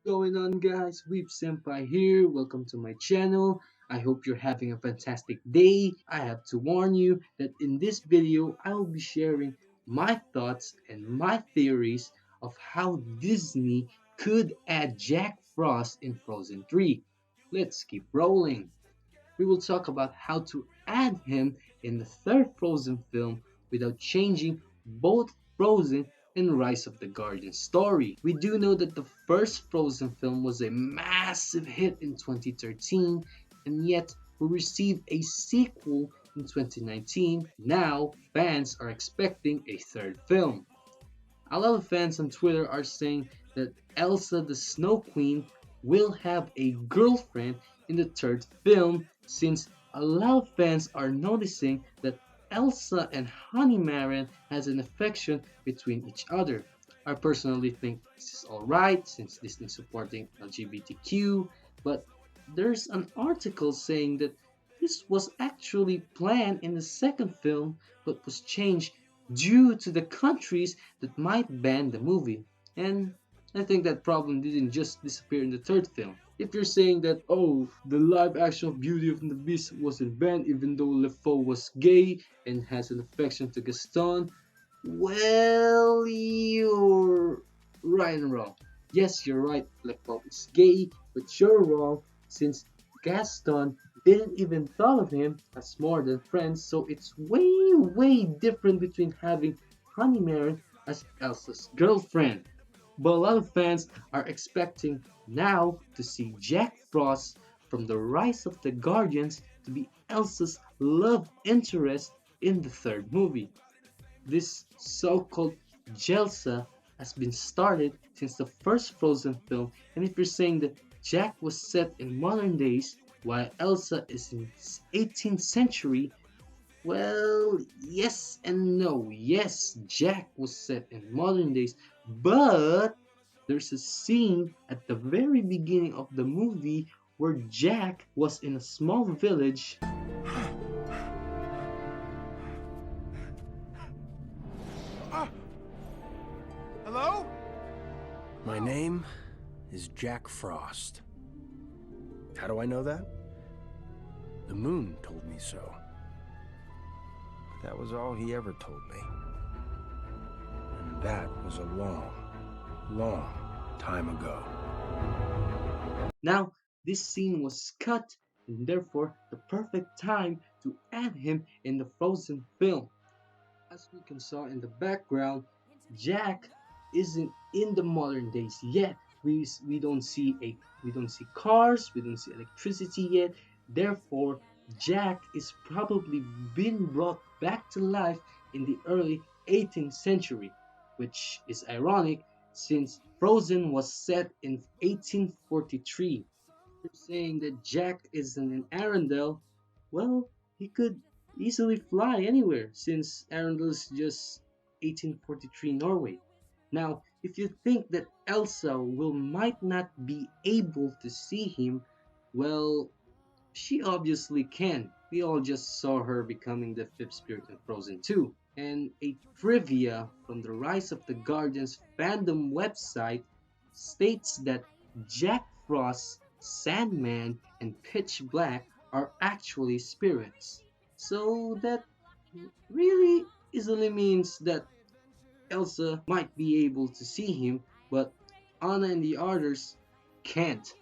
Going on, guys? Weeb Senpai here. Welcome to my channel. I hope you're having a fantastic day. I have to warn you that in this video I will be sharing my thoughts and my theories of how Disney could add Jack Frost in Frozen 3. Let's keep rolling. We will talk about how to add him in the third Frozen film without changing both Frozen and Rise of the Guardians story. We do know that the first Frozen film was a massive hit in 2013, and yet we received a sequel in 2019. Now fans are expecting a third film. A lot of fans on Twitter are saying that Elsa the Snow Queen will have a girlfriend in the third film, since a lot of fans are noticing that Elsa and Honeymaran has an affection between each other. I personally think this is alright since Disney is supporting LGBTQ, but there's an article saying that this was actually planned in the second film but was changed due to the countries that might ban the movie. And I think that problem didn't just disappear in the third film. If you're saying that, oh, the live action of Beauty and the Beast wasn't banned even though LeFou was gay and has an affection to Gaston, well, you're right and wrong. Yes, you're right, LeFou is gay, but you're wrong since Gaston didn't even thought of him as more than friends, so it's way different between having Honeymaran as Elsa's girlfriend. But a lot of fans are expecting now to see Jack Frost from the Rise of the Guardians to be Elsa's love interest in the third movie. This so-called Jailza has been started since the first Frozen film, and if you're saying that Jack was set in modern days while Elsa is in 18th century, well, yes and no. Yes, Jack was set in modern days, but there's a scene at the very beginning of the movie where Jack was in a small village. Hello? My name is Jack Frost. How do I know that? The moon told me so. But that was all he ever told me. And that was a long time ago. Now, this scene was cut and therefore the perfect time to add him in the Frozen film. As we can saw in the background, Jack isn't in the modern days yet. We don't see cars, we don't see electricity yet. Therefore, Jack is probably been brought back to life in the early 18th century, which is ironic since Frozen was set in 1843. You're saying that Jack isn't in Arendelle, well, he could easily fly anywhere since Arendelle is just 1843 Norway. Now, if you think that Elsa will might not be able to see him, well, she obviously can. We all just saw her becoming the fifth spirit in Frozen 2. And a trivia from the Rise of the Guardians fandom website states that Jack Frost, Sandman, and Pitch Black are actually spirits. So that really easily means that Elsa might be able to see him, but Anna and the others can't.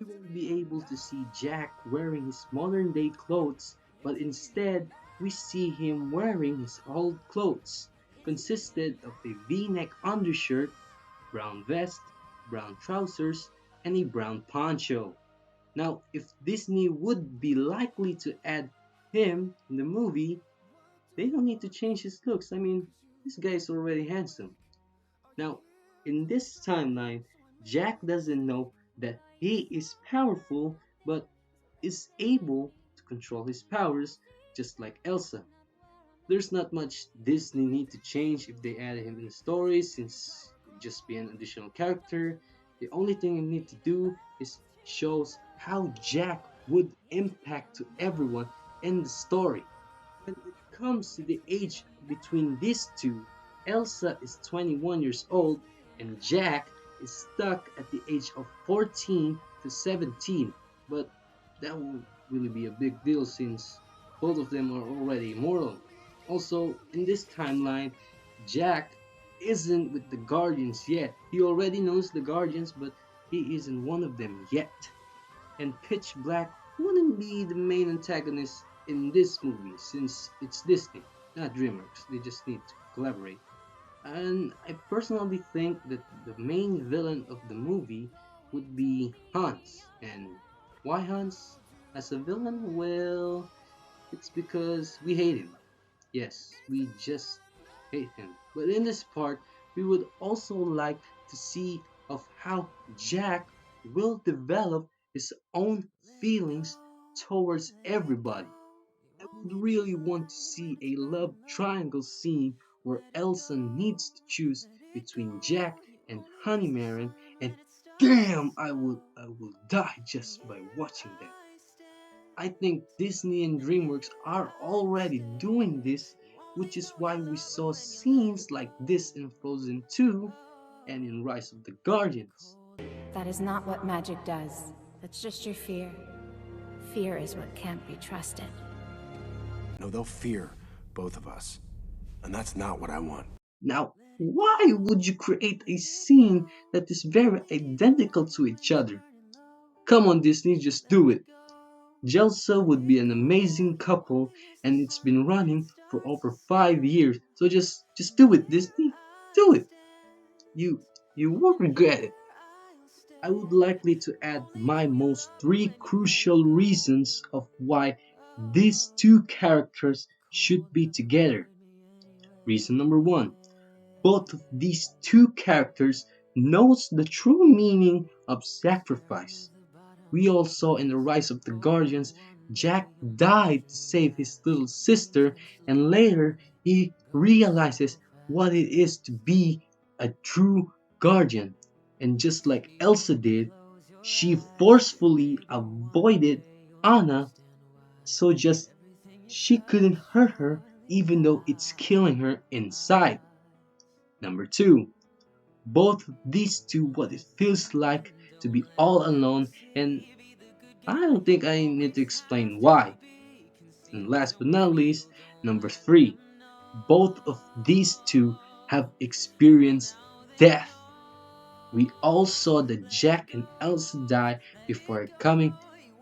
We won't be able to see Jack wearing his modern day clothes, but instead we see him wearing his old clothes, consisted of a V-neck undershirt, brown vest, brown trousers, and a brown poncho. Now, if Disney would be likely to add him in the movie, they don't need to change his looks. I mean, this guy is already handsome. Now, in this timeline, Jack doesn't know that he is powerful, but is able to control his powers just like Elsa. There's not much Disney need to change if they added him in the story, since he'd just be an additional character. The only thing you need to do is shows how Jack would impact to everyone in the story. When it comes to the age between these two, Elsa is 21 years old and Jack is stuck at the age of 14 to 17, but that won't really be a big deal since both of them are already immortal. Also, in this timeline, Jack isn't with the Guardians yet. He already knows the Guardians, but he isn't one of them yet. And Pitch Black wouldn't be the main antagonist in this movie since it's Disney, not DreamWorks. They just need to collaborate. And I personally think that the main villain of the movie would be Hans. And why Hans as a villain? Well, it's because we hate him. Yes, we just hate him. But in this part, we would also like to see of how Jack will develop his own feelings towards everybody. I would really want to see a love triangle scene where Elsa needs to choose between Jack and Honeymaron, and damn, I will die just by watching that. I think Disney and DreamWorks are already doing this, which is why we saw scenes like this in Frozen 2 and in Rise of the Guardians. That is not what magic does. That's just your fear. Fear is what can't be trusted. No, they'll fear both of us. And that's not what I want. Now, why would you create a scene that is very identical to each other? Come on, Disney, just do it. Jailza would be an amazing couple, and it's been running for over 5 years. So just do it, Disney. Do it. You you won't regret it. I would likely to add my most three crucial reasons of why these two characters should be together. Reason number one, both of these two characters knows the true meaning of sacrifice. We all saw in the Rise of the Guardians, Jack died to save his little sister, and later he realizes what it is to be a true guardian. And just like Elsa did, she forcefully avoided Anna so just she couldn't hurt her even though it's killing her inside. Number two, both of these two what it feels like to be all alone, and I don't think I need to explain why. And last but not least, number three, both of these two have experienced death. We all saw that Jack and Elsa die before becoming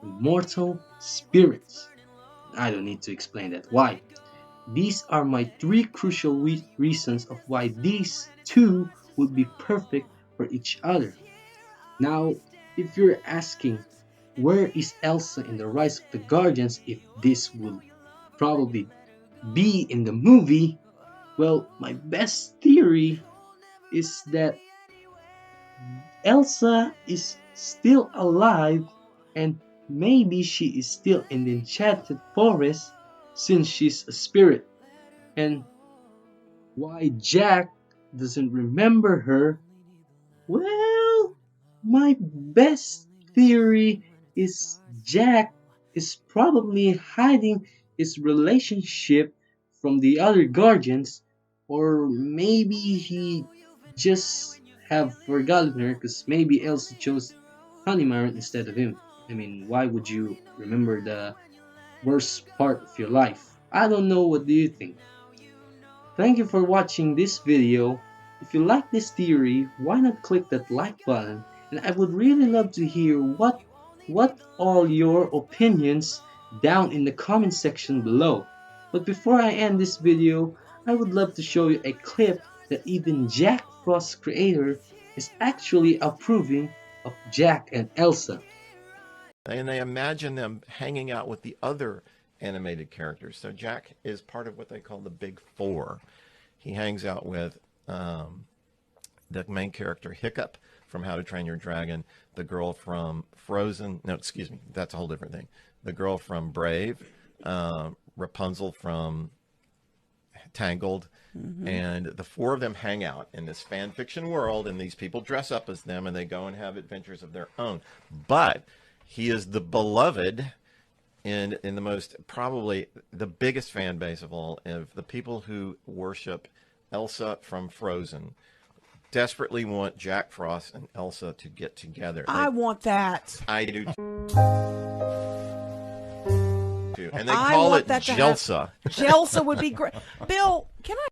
immortal spirits. I don't need to explain that why. These are my three crucial reasons of why these two would be perfect for each other. Now, if you're asking where is Elsa in the Rise of the Guardians if this would probably be in the movie, well, my best theory is that Elsa is still alive and maybe she is still in the enchanted forest since she's a spirit. And why Jack doesn't remember her, well, my best theory is Jack is probably hiding his relationship from the other guardians, or maybe he just have forgotten her because maybe Elsa chose Honeymaron instead of him. I mean, why would you remember the worst part of your life? I don't know. What do you think? Thank you for watching this video. If you like this theory, why not click that like button? And I would really love to hear what all your opinions down in the comment section below. But before I end this video, I would love to show you a clip that even Jack Frost's creator is actually approving of Jack and Elsa. And they imagine them hanging out with the other animated characters. So Jack is part of what they call the Big Four. He hangs out with the main character Hiccup from How to Train Your Dragon, the girl from Frozen. No, excuse me, that's a whole different thing. The girl from Brave, Rapunzel from Tangled, and the four of them hang out in this fan fiction world, and these people dress up as them, and they go and have adventures of their own. But he is the beloved in the most, probably the biggest fan base of all, of the people who worship Elsa from Frozen. desperately want Jack Frost and Elsa to get together. I want that. I do too. And they I call want it that to happen. Jailza. Jailza would be great. Bill, can I